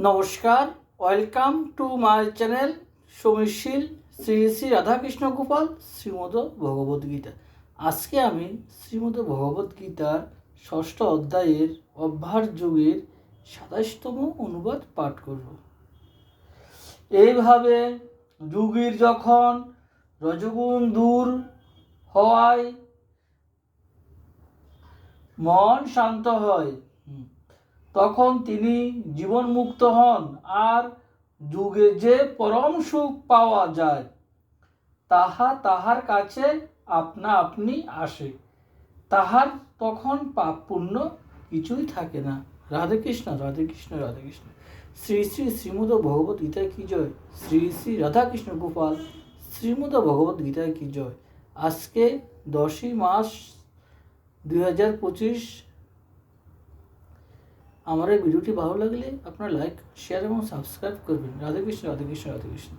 নমস্কার, welcome to my channel Samishil Shri Shri Radhakrishna Gopal Shrimad Bhagavadgita. আজকে আমি শ্রীমদ ভগবদ্গীতার ষষ্ঠ অধ্যায়ের অভ্যাস যুগের ২৭তম অনুবাদ পাঠ করব। এইভাবে যুগের যখন রজগুণ দূর হওয়ায় মন শান্ত হয়, তখন তিনি জীবনমুক্ত হন, আর যুগে যে পরম সুখ পাওয়া যায় তাহা তাহার কাছে আপনা আপনি আসে। তাহার তখন পাপ পুণ্য কিছুই থাকে না। রাধে কৃষ্ণ, রাধে কৃষ্ণ, রাধে কৃষ্ণ। শ্রী শ্রী শ্রীমদ ভগবত গীতা কি জয়। শ্রী শ্রী রাধাকৃষ্ণ গোপাল শ্রীমদ ভগবত গীতা কি জয়। আজকে 10ই মার্চ 2025। আমার এই ভিডিওটি ভালো লাগলে আপনারা লাইক, শেয়ার এবং সাবস্ক্রাইব করবেন। রাধে কৃষ্ণ, রাধে কৃষ্ণ, রাধে কৃষ্ণ।